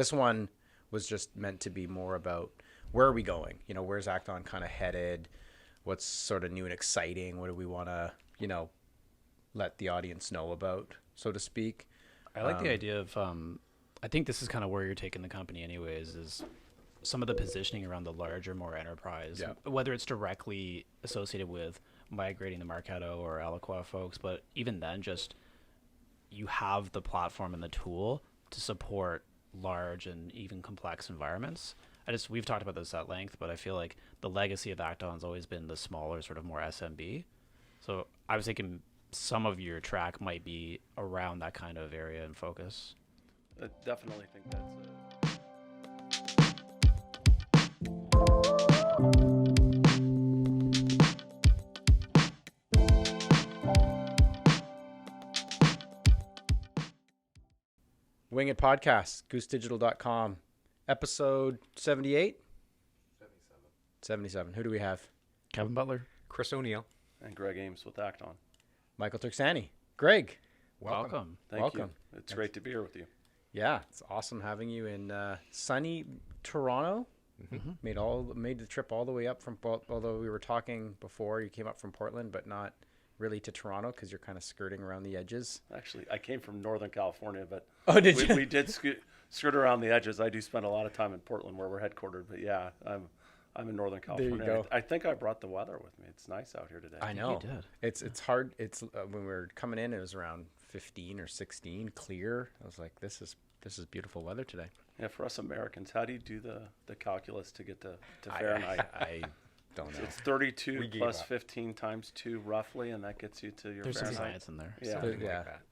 This one was just meant to be more about where are we going? Where's Acton kind of headed? What's sort of new and exciting? What do we want to, let the audience know about, so to speak? I like the idea of, I think this is kind of where you're taking the company anyways, is some of the positioning around the larger, more enterprise, whether it's directly associated with migrating the Marketo or Eloqua folks, but even then, just you have the platform and the tool to support large and even complex environments. We've talked about this at length, but I feel like the legacy of Acton's always been the smaller, sort of more SMB. So I was thinking some of your track might be around that kind of area and focus. I definitely think that's Wing It Podcast, goosedigital.com, episode 78? 77. Who do we have? Kevin Butler. Chris O'Neill. and Greg Ames with Acton. Michael Turksani. Greg. Welcome. Thank you. It's great to be here with you. Yeah, it's awesome having you in sunny Toronto. Mm-hmm. Made the trip all the way up from, although we were talking before, you came up from Portland, but not really to Toronto because you're kind of skirting around the edges. Actually, I came from Northern California, but we did skirt around the edges. I do spend a lot of time in Portland where we're headquartered, but yeah, I'm in Northern California. There you go. I think I brought the weather with me. It's nice out here today. I know. You did. It's hard. It's when we were coming in, it was around 15 or 16, clear. I was like, this is beautiful weather today. Yeah, for us Americans, how do you do the calculus to get to Fahrenheit? I don't know. It's 32 We gave plus up. 15 times 2 roughly, and that gets you to your There's some Fahrenheit. science in there. Yeah. Something yeah, like that.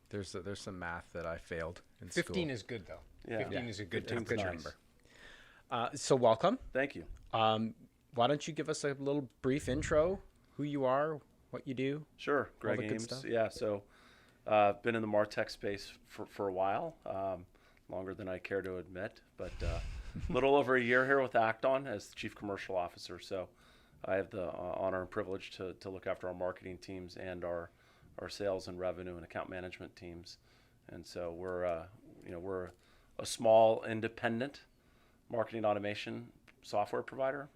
there's some math that I failed in 15 school. is good, though. Yeah. 15 is a good, Fifteen's good nice. number. So welcome. Thank you. Why don't you give us a little brief intro, who you are, what you do? Sure, Greg the good Ames. stuff. Yeah, so been in the MarTech space for a while, longer than I care to admit, but a little over a year here with Acton as Chief Commercial Officer. So I have the honor and privilege to look after our marketing teams and our sales and revenue and account management teams. And so we're a small independent marketing automation software provider,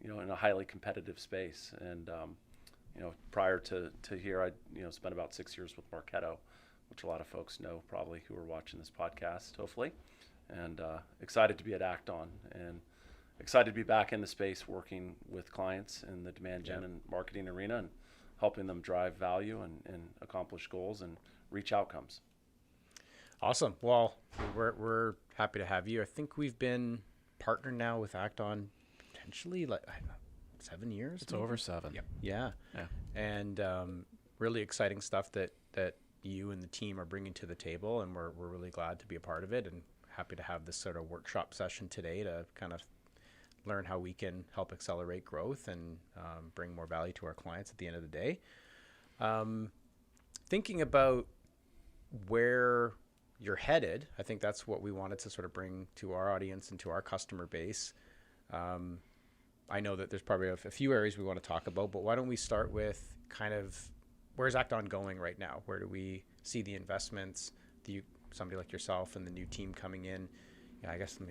in a highly competitive space. And prior to here, I spent about 6 years with Marketo, which a lot of folks know probably who are watching this podcast, hopefully. And excited to be at Acton and excited to be back in the space working with clients in the demand gen and marketing arena and helping them drive value and accomplish goals and reach outcomes. Awesome. Well, we're happy to have you. I think we've been partnered now with Acton potentially like 7 years. It's maybe? over 7. Yep. Yeah. And really exciting stuff that you and the team are bringing to the table, and we're really glad to be a part of it and happy to have this sort of workshop session today to kind of learn how we can help accelerate growth and bring more value to our clients at the end of the day. Thinking about where you're headed, I think that's what we wanted to sort of bring to our audience and to our customer base. I know that there's probably a few areas we want to talk about, but why don't we start with kind of where's Acton going right now? Where do we see the investments? Somebody like yourself and the new team coming in, I guess the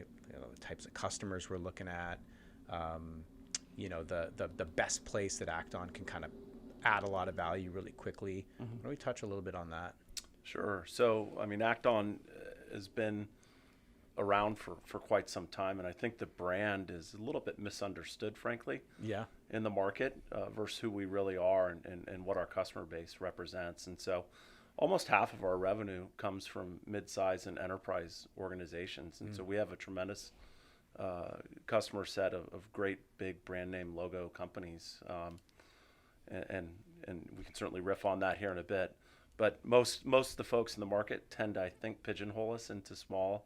types of customers we're looking at, the best place that Acton can kind of add a lot of value really quickly. Why don't we touch a little bit on that? Sure. So, Acton has been around for quite some time, and I think the brand is a little bit misunderstood, frankly, in the market versus who we really are and what our customer base represents. And so almost half of our revenue comes from mid-size and enterprise organizations. And so we have a tremendous customer set of great big brand name logo companies. And we can certainly riff on that here in a bit. But most of the folks in the market tend to, I think, pigeonhole us into small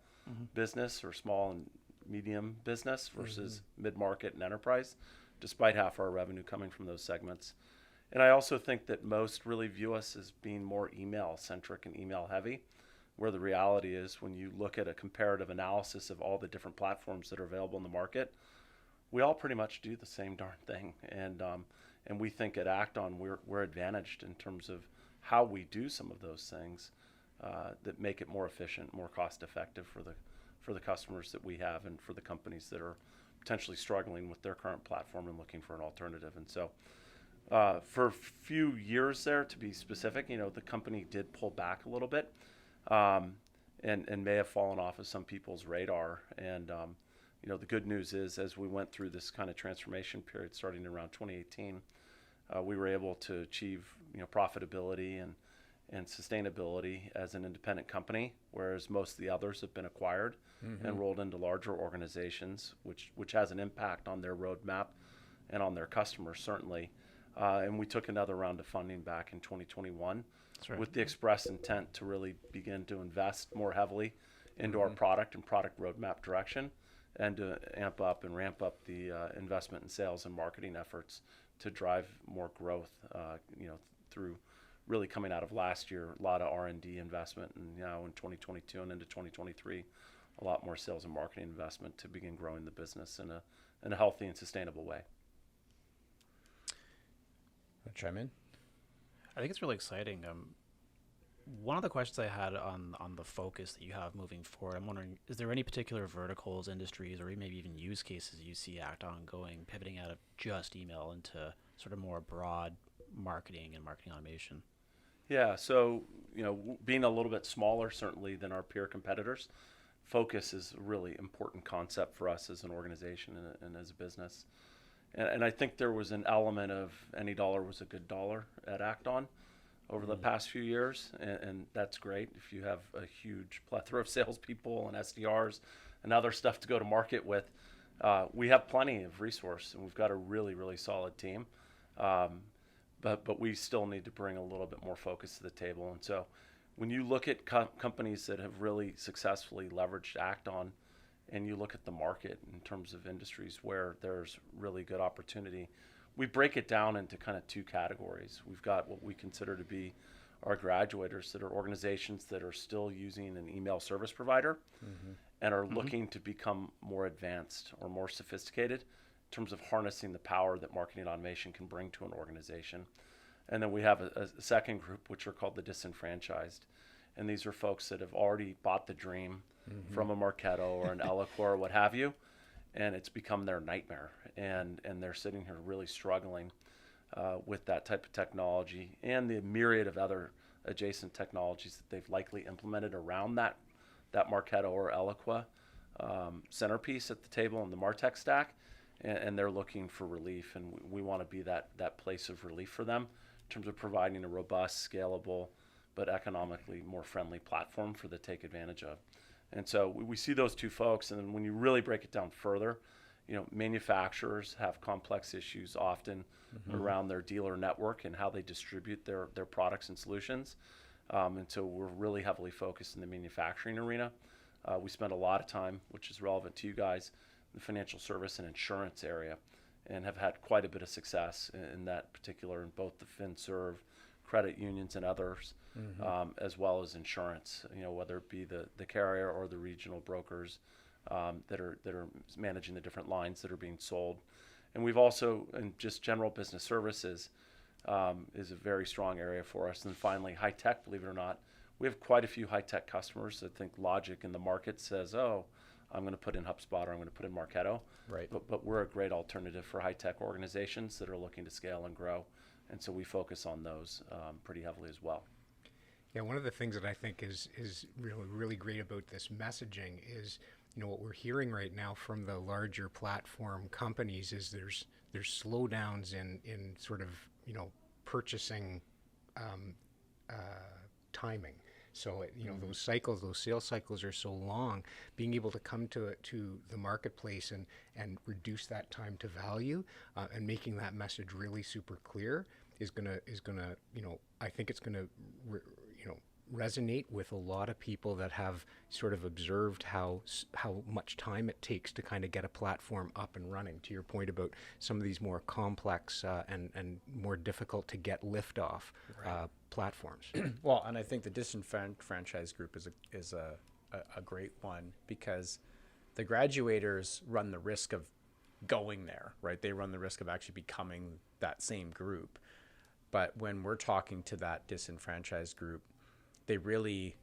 business or small and medium business versus mid-market and enterprise, despite half our revenue coming from those segments. And I also think that most really view us as being more email-centric and email-heavy, where the reality is when you look at a comparative analysis of all the different platforms that are available in the market, we all pretty much do the same darn thing. And we think at Acton we're advantaged in terms of how we do some of those things that make it more efficient, more cost-effective for the customers that we have and for the companies that are potentially struggling with their current platform and looking for an alternative. And so for a few years there, to be specific, the company did pull back a little bit, and may have fallen off of some people's radar. And the good news is, as we went through this kind of transformation period starting around 2018, we were able to achieve profitability and sustainability as an independent company, whereas most of the others have been acquired and rolled into larger organizations, which has an impact on their roadmap and on their customers, certainly. And we took another round of funding back in 2021 with the express intent to really begin to invest more heavily into our product and product roadmap direction, and to amp up and ramp up the investment in sales and marketing efforts to drive more growth, through really coming out of last year, a lot of R&D investment, and now in 2022 and into 2023, a lot more sales and marketing investment to begin growing the business in a healthy and sustainable way. Chime in? I think it's really exciting. One of the questions I had on the focus that you have moving forward, I'm wondering, is there any particular verticals, industries, or maybe even use cases you see Act-On going, pivoting out of just email into sort of more broad marketing and marketing automation? Yeah, so being a little bit smaller certainly than our peer competitors, focus is a really important concept for us as an organization and as a business. And I think there was an element of any dollar was a good dollar at Act-On over the past few years, and that's great if you have a huge plethora of salespeople and SDRs and other stuff to go to market with. We have plenty of resource, and we've got a really, really solid team. But we still need to bring a little bit more focus to the table. And so when you look at companies that have really successfully leveraged Act-On, and you look at the market in terms of industries where there's really good opportunity, we break it down into kind of two categories. We've got what we consider to be our graduators, that are organizations that are still using an email service provider and are looking to become more advanced or more sophisticated in terms of harnessing the power that marketing automation can bring to an organization. And then we have a second group, which are called the disenfranchised. And these are folks that have already bought the dream from a Marketo or an Eloqua or what have you, and it's become their nightmare. And they're sitting here really struggling with that type of technology and the myriad of other adjacent technologies that they've likely implemented around that Marketo or Eloqua centerpiece at the table in the MarTech stack. And they're looking for relief, and we want to be that place of relief for them in terms of providing a robust, scalable, but economically more friendly platform for them to take advantage of. And so we see those two folks, and then when you really break it down further, manufacturers have complex issues often around their dealer network and how they distribute their products and solutions. And so we're really heavily focused in the manufacturing arena. We spend a lot of time, which is relevant to you guys, the financial service and insurance area, and have had quite a bit of success in that particular, in both the FinServe, credit unions, and others, as well as insurance. Whether it be the carrier or the regional brokers that are managing the different lines that are being sold. And we've also, in just general business services, is a very strong area for us. And finally, high tech. Believe it or not, we have quite a few high tech customers that think logic in the market says, "Oh, I'm going to put in HubSpot or I'm going to put in Marketo." Right. But we're a great alternative for high-tech organizations that are looking to scale and grow. And so we focus on those pretty heavily as well. Yeah, one of the things that I think is really, really great about this messaging is, what we're hearing right now from the larger platform companies is there's slowdowns in sort of, purchasing timing. So, those cycles, those sales cycles are so long. Being able to come to the marketplace and reduce that time to value and making that message really super clear is gonna I think it's gonna resonate with a lot of people that have sort of observed how much time it takes to kind of get a platform up and running. To your point about some of these more complex and more difficult to get liftoff platforms. Well, and I think the disenfranchised group is a great one, because the graduators run the risk of going there, right? They run the risk of actually becoming that same group. But when we're talking to that disenfranchised group, they really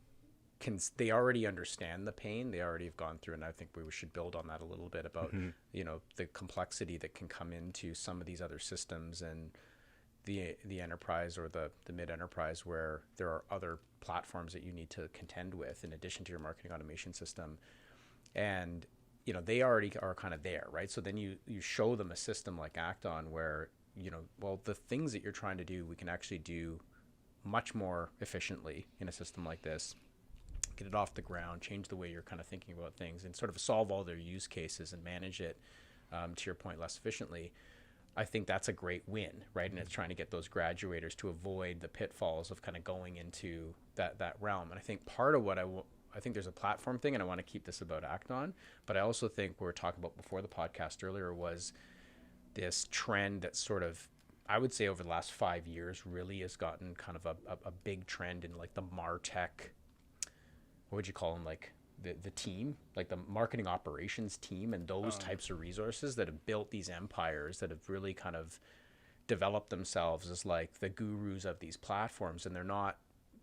they already understand the pain. They already have gone through, and I think we should build on that a little bit about, the complexity that can come into some of these other systems and the enterprise or the mid-enterprise, where there are other platforms that you need to contend with in addition to your marketing automation system. And, they already are kind of there, right? So then you show them a system like Acton where, well, the things that you're trying to do, we can actually do much more efficiently in a system like this, get it off the ground, change the way you're kind of thinking about things, and sort of solve all their use cases and manage it, to your point, less efficiently. I think that's a great win, right? And it's trying to get those graduators to avoid the pitfalls of kind of going into that realm. And I think part of what I think there's a platform thing, and I want to keep this about Acton, but I also think we were talking about before the podcast earlier was this trend that sort of, I would say over the last 5 years really has gotten kind of a big trend in like the MarTech, what would you call them, like the team, like the marketing operations team, and those types of resources that have built these empires that have really kind of developed themselves as like the gurus of these platforms. And they're not,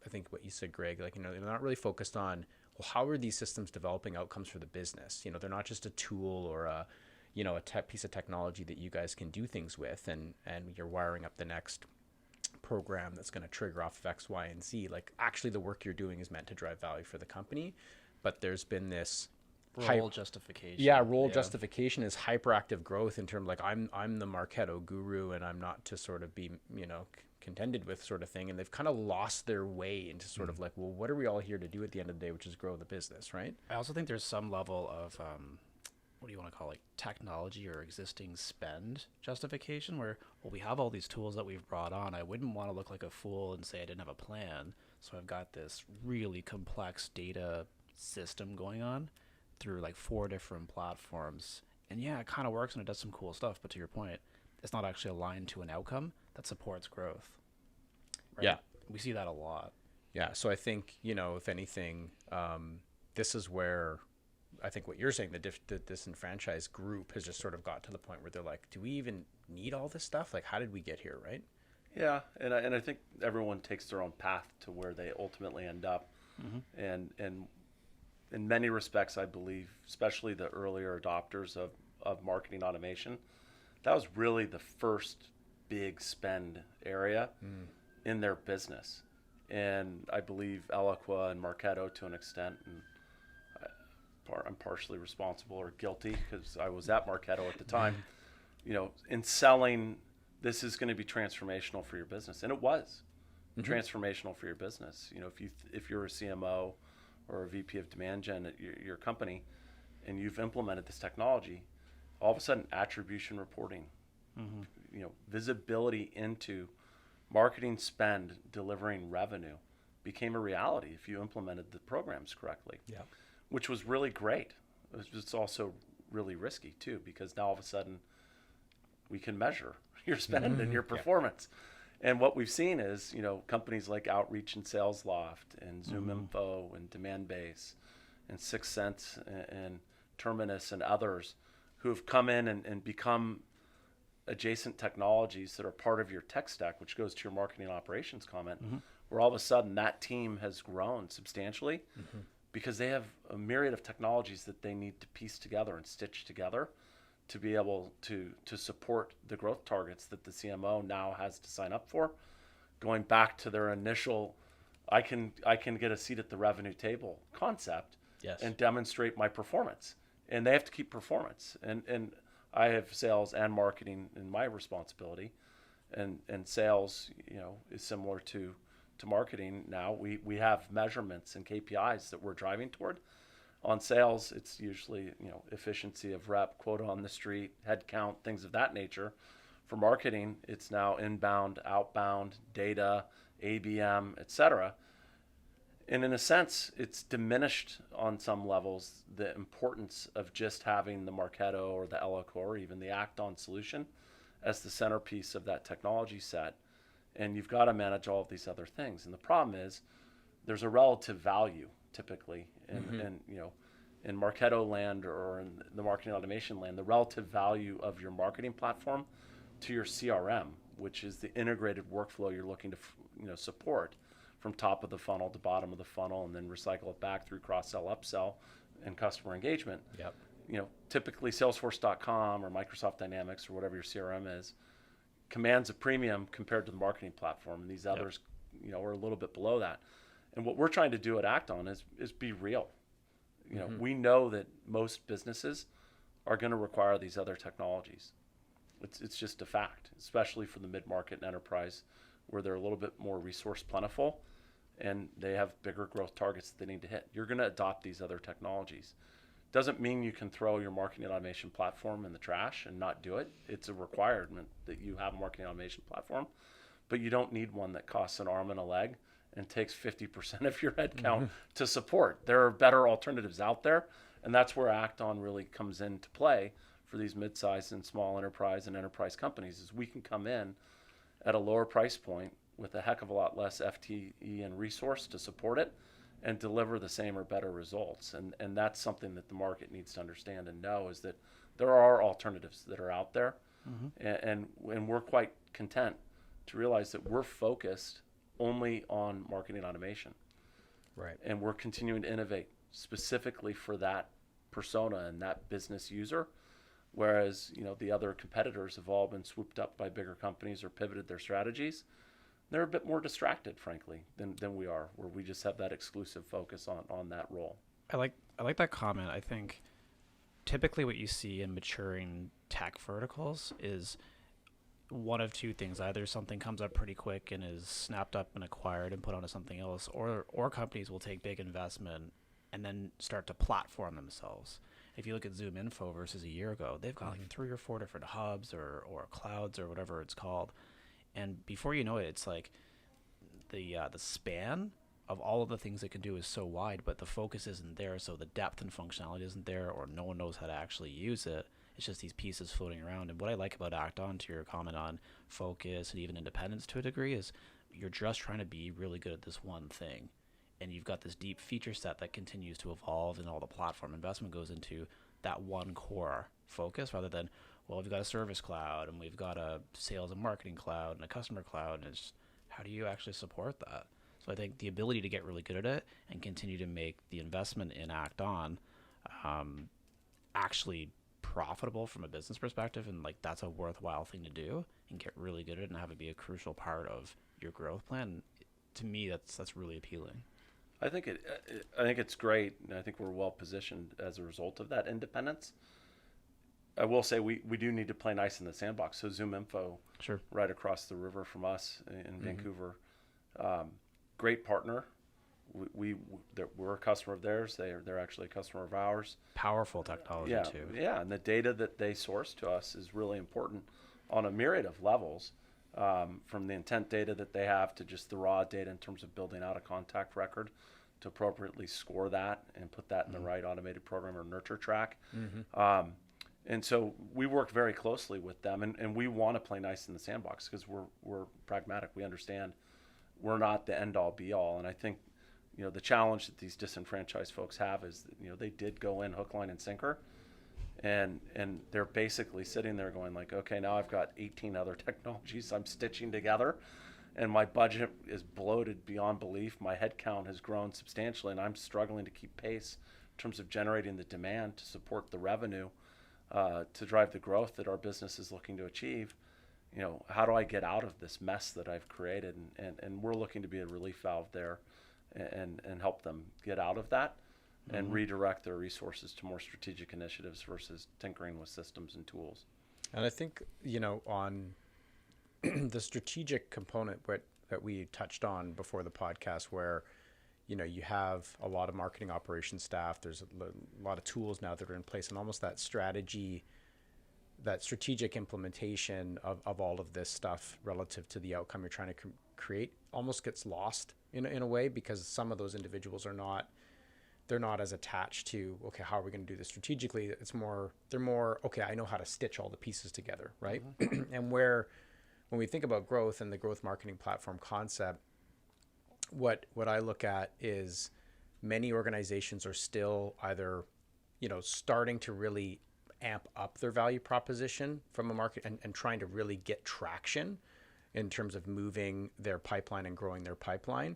I think what you said, Greg, like, they're not really focused on, well, how are these systems developing outcomes for the business? They're not just a tool or a piece of technology that you guys can do things with, and you're wiring up the next program that's going to trigger off of X, Y, and Z. Like, actually the work you're doing is meant to drive value for the company, but there's been this role justification. Justification is hyperactive growth in terms like I'm the Marketo guru, and I'm not to sort of be, contended with sort of thing. And they've kind of lost their way into sort of like, well, what are we all here to do at the end of the day, which is grow the business, right? I also think there's some level of, what do you want to call it, like technology or existing spend justification where, well, we have all these tools that we've brought on. I wouldn't want to look like a fool and say I didn't have a plan. So I've got this really complex data system going on through like 4 different platforms. And yeah, it kind of works and it does some cool stuff. But to your point, it's not actually aligned to an outcome that supports growth. Right? Yeah. We see that a lot. Yeah. So I think, if anything, this is where I think what you're saying, the disenfranchised group has just sort of got to the point where they're like, do we even need all this stuff? Like, how did we get here, right? Yeah, and I think everyone takes their own path to where they ultimately end up. And in many respects, I believe, especially the earlier adopters of marketing automation, that was really the first big spend area in their business. And I believe Eloqua and Marketo to an extent, and I'm partially responsible or guilty because I was at Marketo at the time, in selling, this is going to be transformational for your business. And it was transformational for your business. If you're a CMO or a VP of demand gen at your company and you've implemented this technology, all of a sudden attribution reporting, visibility into marketing spend delivering revenue became a reality if you implemented the programs correctly. Yeah. Which was really great. It's also really risky too, because now all of a sudden we can measure your spend and your performance. Yeah. And what we've seen is, companies like Outreach and SalesLoft and ZoomInfo and DemandBase and Sixth Sense and Terminus and others who have come in and become adjacent technologies that are part of your tech stack, which goes to your marketing operations comment, where all of a sudden that team has grown substantially because they have a myriad of technologies that they need to piece together and stitch together to be able to support the growth targets that the CMO now has to sign up for, going back to their initial, I can get a seat at the revenue table concept. Yes. And demonstrate my performance. And they have to keep performance. And I have sales and marketing in my responsibility. And sales, is similar to marketing now. We have measurements and KPIs that we're driving toward. On sales, it's usually, efficiency of rep, quota on the street, head count, things of that nature. For marketing, it's now inbound, outbound, data, ABM, et cetera. And in a sense, it's diminished on some levels the importance of just having the Marketo or the Eloqua or even the Acton solution as the centerpiece of that technology set. And you've got to manage all of these other things. And the problem is there's a relative value typically in Marketo land or in the marketing automation land, the relative value of your marketing platform to your CRM, which is the integrated workflow you're looking to support, from top of the funnel to bottom of the funnel, and then recycle it back through cross-sell, upsell, and customer engagement. Yep. Typically Salesforce.com or Microsoft Dynamics or whatever your CRM is commands a premium compared to the marketing platform, and these others, are a little bit below that. And what we're trying to do at Acton is be real. We know that most businesses are going to require these other technologies. It's just a fact, especially for the mid-market and enterprise, where they're a little bit more resource plentiful and they have bigger growth targets that they need to hit. You're going to adopt these other technologies. Doesn't mean you can throw your marketing automation platform in the trash and not do it. It's a requirement that you have a marketing automation platform, but you don't need one that costs an arm and a leg and takes 50% of your headcount to support. There are better alternatives out there, and that's where Acton really comes into play for these mid-sized and small enterprise and enterprise companies, is we can come in at a lower price point with a heck of a lot less FTE and resource to support it and deliver the same or better results. And that's something that the market needs to understand and know, is that there are alternatives that are out there. And we're quite content to realize that we're focused only on marketing automation. Right. And we're continuing to innovate specifically for that persona and that business user. Whereas, the other competitors have all been swooped up by bigger companies or pivoted their strategies. They're a bit more distracted, frankly, than we are, where we just have that exclusive focus on that role. I like that comment. I think typically what you see in maturing tech verticals is one of two things. Either something comes up pretty quick and is snapped up and acquired and put onto something else, or companies will take big investment and then start to platform themselves. If you look at Zoom Info versus a year ago, they've got like 3 or 4 different hubs or clouds or whatever it's called. And before you know it, it's like the span of all of the things it can do is so wide, but the focus isn't there, so the depth and functionality isn't there, or no one knows how to actually use it. It's just these pieces floating around. And what I like about Acton, to your comment on focus and even independence to a degree, is you're just trying to be really good at this one thing. And you've got this deep feature set that continues to evolve, and all the platform investment goes into that one core focus, rather than, well, we've got a service cloud and we've got a sales and marketing cloud and a customer cloud, and it's how do you actually support that? So I think the ability to get really good at it and continue to make the investment in Acton actually profitable from a business perspective, and like that's a worthwhile thing to do, and get really good at it and have it be a crucial part of your growth plan. To me, that's really appealing. I think it's great, and I think we're well positioned as a result of that independence. I will say we do need to play nice in the sandbox. So Zoom Info, sure, right across the river from us in Vancouver, great partner. We're a customer of theirs. They're actually a customer of ours. Powerful technology too. Yeah, and the data that they source to us is really important on a myriad of levels. From the intent data that they have to just the raw data in terms of building out a contact record to appropriately score that and put that in the right automated program or nurture track. And so we work very closely with them, and we want to play nice in the sandbox because we're pragmatic. We understand we're not the end all be all. And I think, the challenge that these disenfranchised folks have is that, they did go in hook, line, and sinker. And they're basically sitting there going like, okay, now I've got 18 other technologies I'm stitching together, and my budget is bloated beyond belief. My headcount has grown substantially, and I'm struggling to keep pace in terms of generating the demand to support the revenue, to drive the growth that our business is looking to achieve. How do I get out of this mess that I've created? And we're looking to be a relief valve there and help them get out of that. And redirect their resources to more strategic initiatives versus tinkering with systems and tools. And I think, on the strategic component that we touched on before the podcast, where, you have a lot of marketing operations staff, there's a lot of tools now that are in place, and almost that strategic implementation of all of this stuff relative to the outcome you're trying to create almost gets lost in a way, because some of those individuals they're not as attached to, okay, how are we going to do this strategically? They're more, okay, I know how to stitch all the pieces together, right? And when we think about growth and the growth marketing platform concept, what I look at is many organizations are still either, starting to really amp up their value proposition from a market and trying to really get traction in terms of moving their pipeline and growing their pipeline.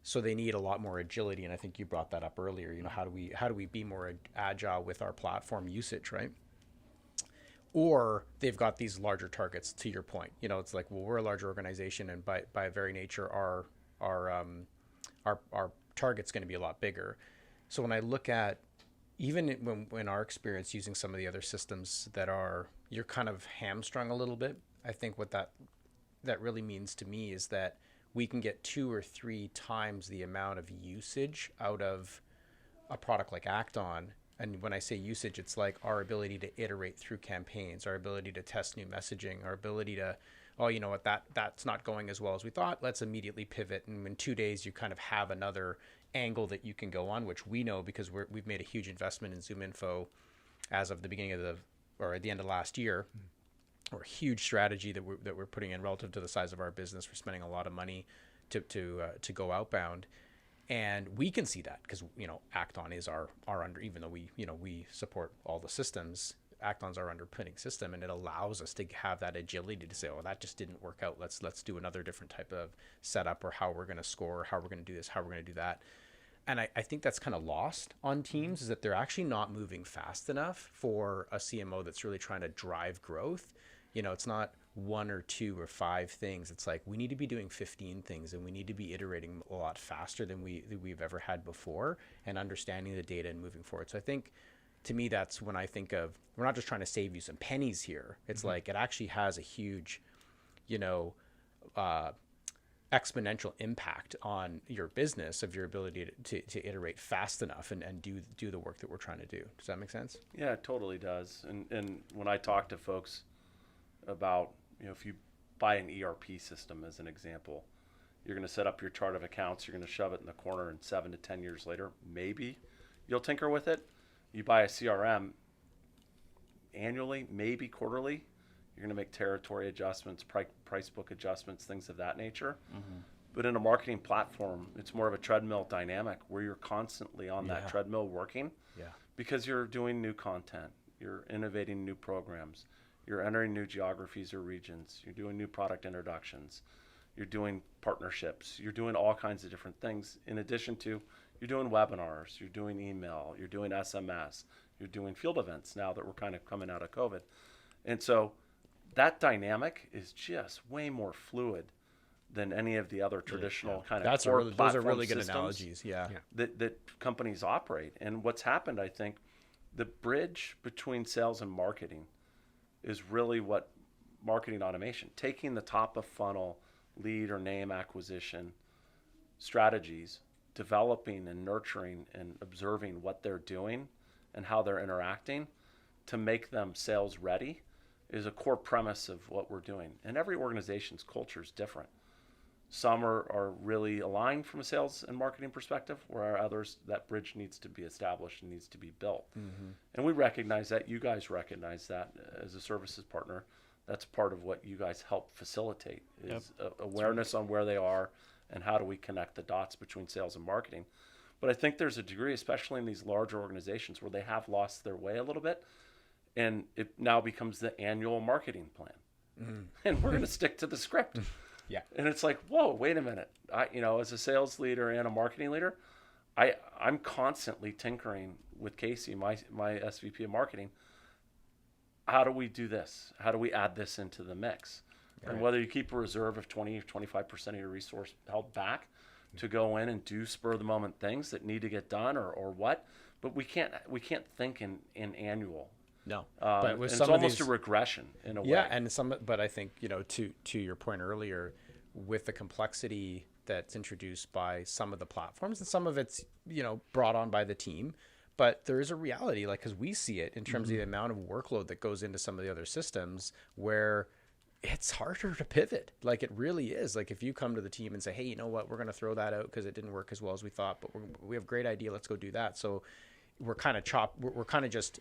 So they need a lot more agility, and I think you brought that up earlier. You know, how do we be more agile with our platform usage, right? Or they've got these larger targets. To your point, you know, it's like, well, we're a larger organization, and by very nature, our target's going to be a lot bigger. So when I look at even when our experience using some of the other systems that are, you're kind of hamstrung a little bit. I think what that really means to me is that we can get 2 or 3 times the amount of usage out of a product like Acton. And when I say usage, it's like our ability to iterate through campaigns, our ability to test new messaging, our ability to, oh, you know what, that's not going as well as we thought. Let's immediately pivot. And in 2 days, you kind of have another angle that you can go on, which we know because we've made a huge investment in ZoomInfo as of the beginning of or at the end of last year, or a huge strategy that we're putting in relative to the size of our business. We're spending a lot of money to go outbound, and we can see that because, you know, Acton is our under, even though we support all the systems, Acton's our underpinning system, and it allows us to have that agility to say, oh, that just didn't work out. Let's do another different type of setup, or how we're going to score, how we're going to do this, how we're going to do that. And I think that's kind of lost on teams, is that they're actually not moving fast enough for a CMO that's really trying to drive growth. You know, it's not 1 or 2 or 5 things. It's like, we need to be doing 15 things, and we need to be iterating a lot faster than we've ever had before, and understanding the data and moving forward. So I think, to me, that's when I think of, we're not just trying to save you some pennies here. It's like, it actually has a huge, you know, exponential impact on your business, of your ability to iterate fast enough and do the work that we're trying to do. Does that make sense? Yeah, it totally does. And when I talk to folks about, you know, if you buy an ERP system as an example, you're going to set up your chart of accounts, you're going to shove it in the corner, and 7 to 10 years later, maybe you'll tinker with it. You buy a CRM annually, maybe quarterly, you're going to make territory adjustments, price book adjustments, things of that nature. Mm-hmm. But in a marketing platform, it's more of a treadmill dynamic where you're constantly on that treadmill working, because you're doing new content, you're innovating new programs, you're entering new geographies or regions, you're doing new product introductions, you're doing partnerships, you're doing all kinds of different things. In addition to, you're doing webinars, you're doing email, you're doing SMS, you're doing field events now that we're kind of coming out of COVID. And so that dynamic is just way more fluid than any of the other traditional kind of core platform those are really good systems analogies. that companies operate. And what's happened, I think, the bridge between sales and marketing is really what marketing automation, taking the top of funnel lead or name acquisition strategies, developing and nurturing and observing what they're doing and how they're interacting to make them sales ready, is a core premise of what we're doing. And every organization's culture is different. Some are really aligned from a sales and marketing perspective, where others, that bridge needs to be established and needs to be built. Mm-hmm. And we recognize that. You guys recognize that as a services partner. That's part of what you guys help facilitate, is awareness on where they are and how do we connect the dots between sales and marketing. But I think there's a degree, especially in these larger organizations, where they have lost their way a little bit. And it now becomes the annual marketing plan. Mm-hmm. And we're going to stick to the script. Yeah. And it's like, whoa, wait a minute. As a sales leader and a marketing leader, I'm constantly tinkering with Casey, my SVP of marketing. How do we do this? How do we add this into the mix? Right. And whether you keep a reserve of 20 or 25% of your resource held back to go in and do spur of the moment things that need to get done or what, but we can't think in annual. No, but with it's some almost of these, a regression in a way. Yeah, but I think, to your point earlier, with the complexity that's introduced by some of the platforms, and some of it's brought on by the team, but there is a reality, like, because we see it in terms of the amount of workload that goes into some of the other systems, where it's harder to pivot. Like, it really is. Like, if you come to the team and say, hey, you know what, we're going to throw that out because it didn't work as well as we thought, but we have a great idea, let's go do that. So we're kind of just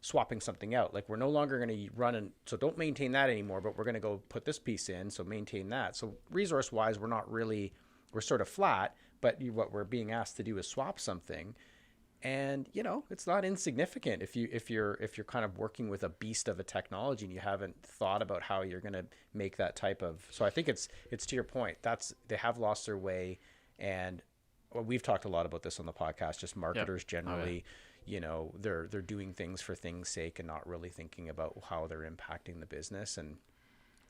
swapping something out. Like, we're no longer going to run, and so don't maintain that anymore, but we're going to go put this piece in, so maintain that. So resource wise, we're sort of flat, but what we're being asked to do is swap something. And it's not insignificant if you're kind of working with a beast of a technology and you haven't thought about how you're going to make that type of. So I think it's to your point, they have lost their way, And well, we've talked a lot about this on the podcast, just marketers generally, they're doing things for things' sake and not really thinking about how they're impacting the business. And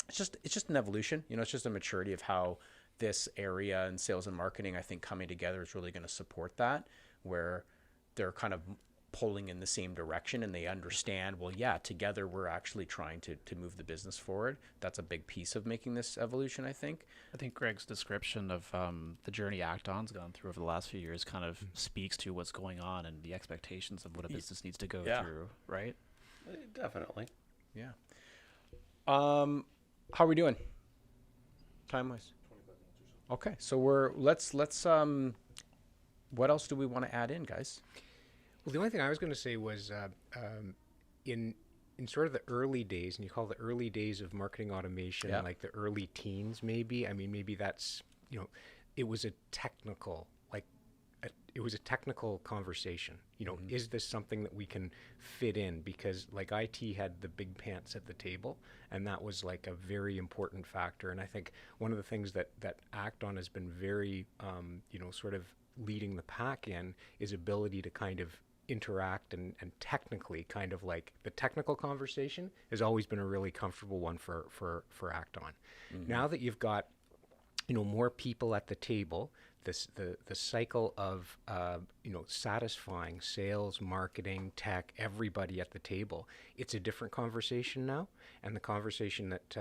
it's just an evolution, it's just a maturity of how this area and sales and marketing, I think, coming together is really going to support that, where they're kind of pulling in the same direction and they understand, well, yeah, together we're actually trying to move the business forward. That's a big piece of making this evolution, I think. I think Gregg's description of the journey Acton's gone through over the last few years kind of speaks to what's going on and the expectations of what a business needs to go through, right? Definitely. Yeah. How are we doing time-wise? 25 minutes or so. Okay, so let's what else do we want to add in, guys? Well, the only thing I was going to say was in sort of the early days, and you call the early days of marketing automation, like the early teens, maybe. I mean, maybe that's, it was a technical, it was a technical conversation. Is this something that we can fit in? Because like IT had the big pants at the table, and that was like a very important factor. And I think one of the things that Acton has been very, sort of leading the pack in is ability to kind of interact and technically kind of like the technical conversation has always been a really comfortable one for Acton. Now that you've got, more people at the table, the cycle of satisfying sales, marketing, tech, everybody at the table, it's a different conversation now. And the conversation that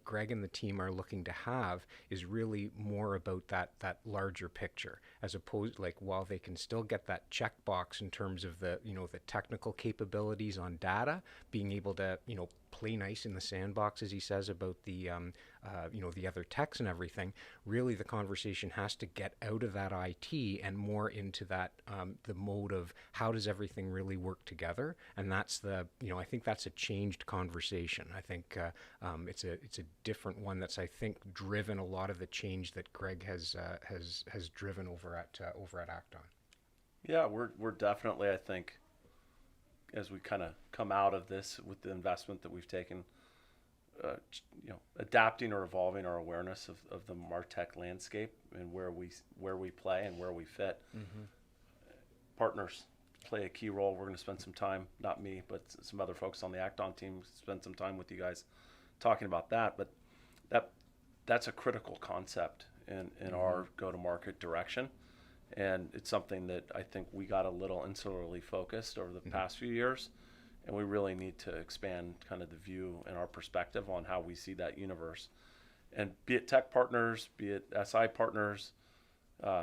Gregg and the team are looking to have is really more about that larger picture, as opposed, like, while they can still get that checkbox in terms of the the technical capabilities on data, being able to play nice in the sandbox, as he says, about the the other techs and everything. Really, the conversation has to get out of that IT and more into that the mode of how does everything really work together. And that's the I think that's a changed conversation. I think it's a different one that's, I think, driven a lot of the change that Gregg has driven over at Acton. Yeah, we're definitely, I think, as we kind of come out of this with the investment that we've taken, adapting or evolving our awareness of the MarTech landscape and where we play and where we fit. Partners play a key role. We're going to spend some time, not me, but some other folks on the Acton team, spend some time with you guys talking about that. But that's a critical concept in our go-to-market direction. And it's something that I think we got a little insularly focused over the past few years. And we really need to expand kind of the view and our perspective on how we see that universe. And be it tech partners, be it SI partners,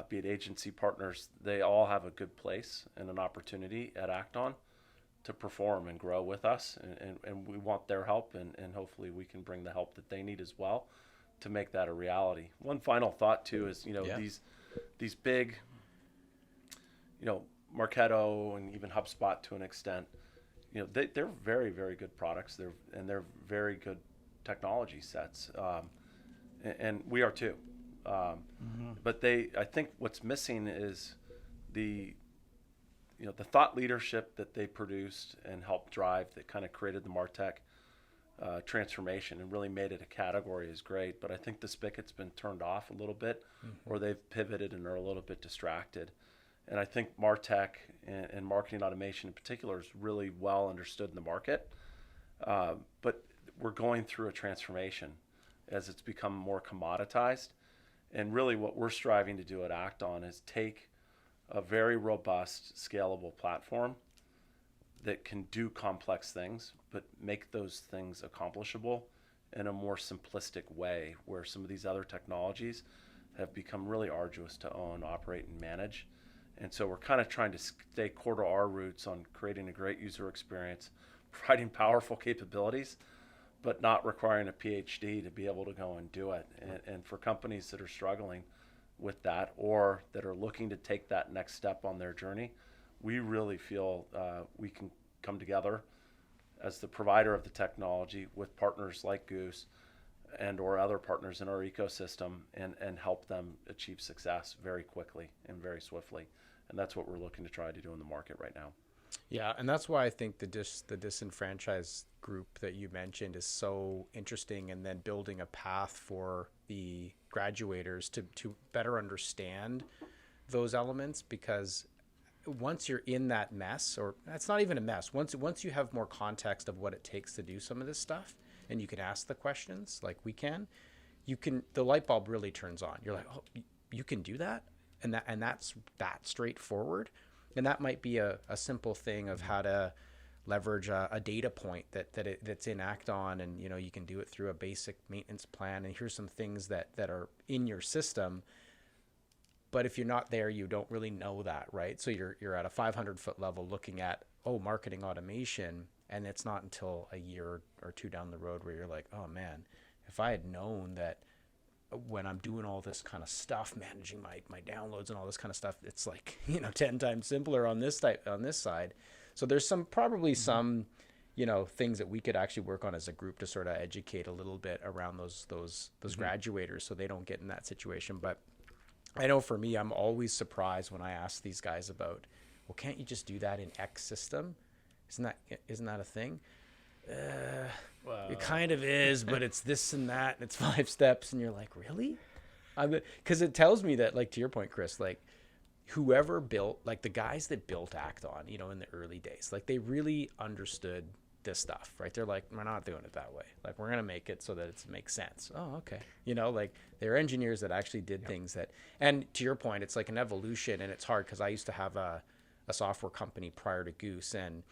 be it agency partners, they all have a good place and an opportunity at Acton to perform and grow with us. And we want their help, and hopefully we can bring the help that they need as well to make that a reality. One final thought, too, is, these big, Marketo and even HubSpot to an extent, they're very, very good products. They're very good technology sets, and we are too. But I think what's missing is the thought leadership that they produced and helped drive that kind of created the MarTech transformation and really made it a category is great. But I think the spigot's been turned off a little bit, or they've pivoted and are a little bit distracted. And I think MarTech and marketing automation in particular is really well understood in the market. But we're going through a transformation as it's become more commoditized. And really what we're striving to do at Acton is take a very robust, scalable platform that can do complex things, but make those things accomplishable in a more simplistic way, where some of these other technologies have become really arduous to own, operate, and manage. And so we're kind of trying to stay core to our roots on creating a great user experience, providing powerful capabilities, but not requiring a PhD to be able to go and do it. And for companies that are struggling with that, or that are looking to take that next step on their journey, we really feel we can come together as the provider of the technology with partners like Goose and or other partners in our ecosystem and help them achieve success very quickly and very swiftly. And that's what we're looking to try to do in the market right now. Yeah, and that's why I think the disenfranchised group that you mentioned is so interesting, and then building a path for the graduators to better understand those elements, because once you're in that mess, or it's not even a mess, once you have more context of what it takes to do some of this stuff, and you can ask the questions like we can, the light bulb really turns on. You're like, oh, you can do that, and that's that straightforward. And that might be a simple thing of how to leverage a data point that's in Acton, and you can do it through a basic maintenance plan, and here's some things that are in your system. But if you're not there, you don't really know that, right? So you're at a 500-foot level looking at, marketing automation, and it's not until a year or two down the road where you're like, oh man, if I had known that when I'm doing all this kind of stuff, managing my downloads and all this kind of stuff, it's like 10 times simpler on this side. So there's probably some things that we could actually work on as a group to sort of educate a little bit around those graduators, so they don't get in that situation. But I know for me, I'm always surprised when I ask these guys about, well, can't you just do that in X system? Isn't that a thing? Well, it kind of is, but it's this and that, and it's 5 steps, and you're like, really? Because it tells me that, like, to your point, Chris, like, whoever built, like, the guys that built Acton, in the early days, like, they really understood this stuff, right? They're like, we're not doing it that way. Like, we're going to make it so that it makes sense. Oh, okay. Like, they're engineers that actually did things that, and to your point, it's like an evolution, and it's hard because I used to have a software company prior to Goose, and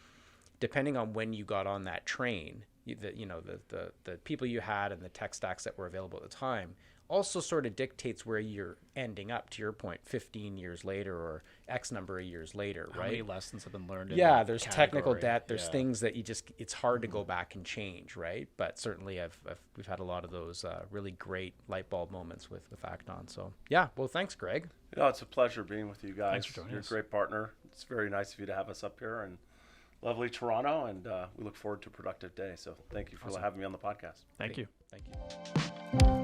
depending on when you got on that train, the people you had and the tech stacks that were available at the time also sort of dictates where you're ending up, to your point, 15 years later or X number of years later, right? How many lessons have been learned in there's category? technical debt, there's things that it's hard to go back and change, right? But certainly we've had a lot of those really great light bulb moments with Acton. So yeah, well, thanks, Greg. It's a pleasure being with you guys. Thanks for joining You're us. a great partner. It's very nice of you to have us up here in lovely Toronto, and we look forward to a productive day. So thank you for having me on the podcast. Thank you. Thank you.